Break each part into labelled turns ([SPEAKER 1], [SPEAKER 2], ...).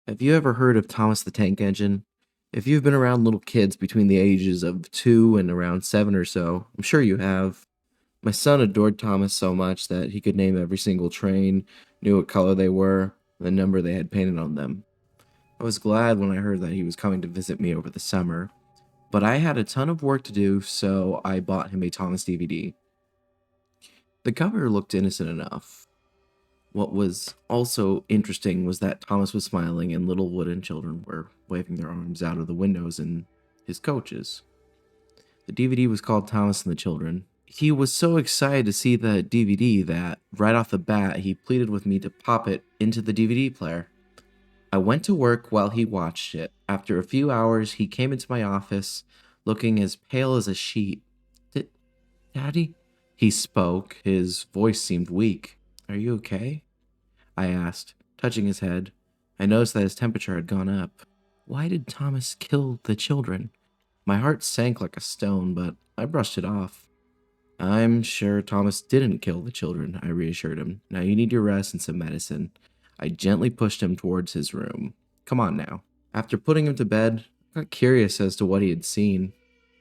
[SPEAKER 1] Have you ever heard of Thomas the Tank Engine? If you've been around little kids between the ages of 2 and around 7 or so, I'm sure you have. My son adored Thomas so much that he could name every single train, knew what color they were, and the number they had painted on them. I was glad when I heard that he was coming to visit me over the summer, but I had a ton of work to do, so I bought him a Thomas DVD. The cover looked innocent enough. What was also interesting was that Thomas was smiling and little wooden children were waving their arms out of the windows in his coaches. The DVD was called Thomas and the Children. He was so excited to see the DVD that, right off the bat, he pleaded with me to pop it into the DVD player. I went to work while he watched it. After a few hours, he came into my office looking as pale as a sheet. Daddy? He spoke. His voice seemed weak. Are you okay? I asked, touching his head. I noticed that his temperature had gone up. Why did Thomas kill the children? My heart sank like a stone, but I brushed it off. I'm sure Thomas didn't kill the children, I reassured him. Now you need your rest and some medicine. I gently pushed him towards his room. Come on now. After putting him to bed, I got curious as to what he had seen.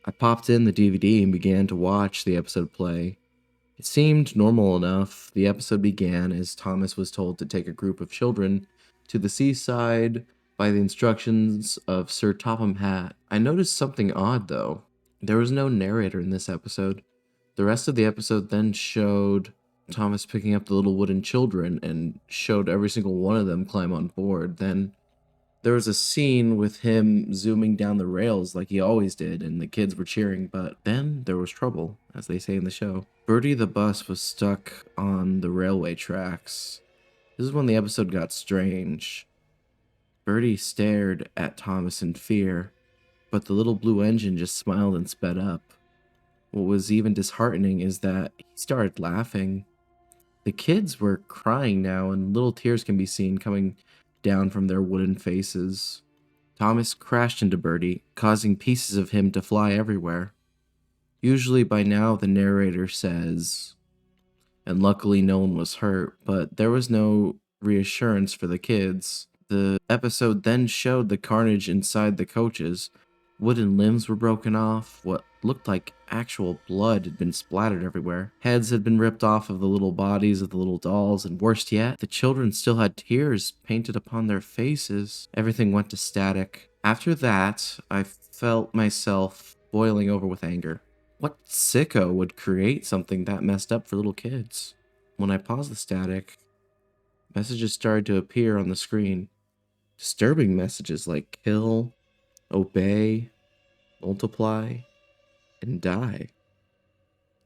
[SPEAKER 1] I popped in the DVD and began to watch the episode play. It seemed normal enough. The episode began as Thomas was told to take a group of children to the seaside by the instructions of Sir Topham Hatt. I noticed something odd, though. There was no narrator in this episode. The rest of the episode then showed Thomas picking up the little wooden children and showed every single one of them climb on board. Then there was a scene with him zooming down the rails like he always did, and the kids were cheering, but then there was trouble, as they say in the show. Bertie the bus was stuck on the railway tracks. This is when the episode got strange. Bertie stared at Thomas in fear, but the little blue engine just smiled and sped up. What was even disheartening is that he started laughing. The kids were crying now, and little tears can be seen coming down from their wooden faces. Thomas crashed into Bertie, causing pieces of him to fly everywhere. Usually by now the narrator says, and luckily no one was hurt, but there was no reassurance for the kids. The episode then showed the carnage inside the coaches. Wooden limbs were broken off. What looked like actual blood had been splattered everywhere. Heads had been ripped off of the little bodies of the little dolls, and worst yet, the children still had tears painted upon their faces. Everything went to static. After that, I felt myself boiling over with anger. What sicko would create something that messed up for little kids? When I paused the static, messages started to appear on the screen. Disturbing messages like kill, obey, multiply, and die.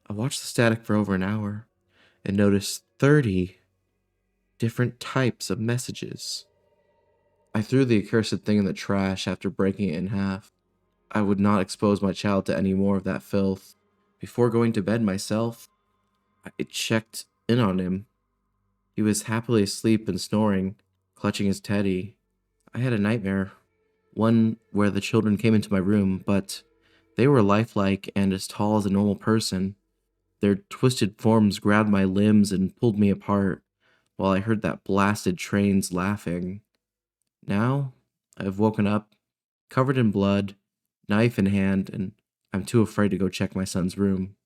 [SPEAKER 1] I watched the static for over an hour and noticed 30 different types of messages. I threw the accursed thing in the trash after breaking it in half. I would not expose my child to any more of that filth. Before going to bed myself, I checked in on him. He was happily asleep and snoring, clutching his teddy. I had a nightmare, one where the children came into my room, but they were lifelike and as tall as a normal person. Their twisted forms grabbed my limbs and pulled me apart, while I heard that blasted trains laughing. Now, I've woken up, covered in blood, knife in hand, and I'm too afraid to go check my son's room.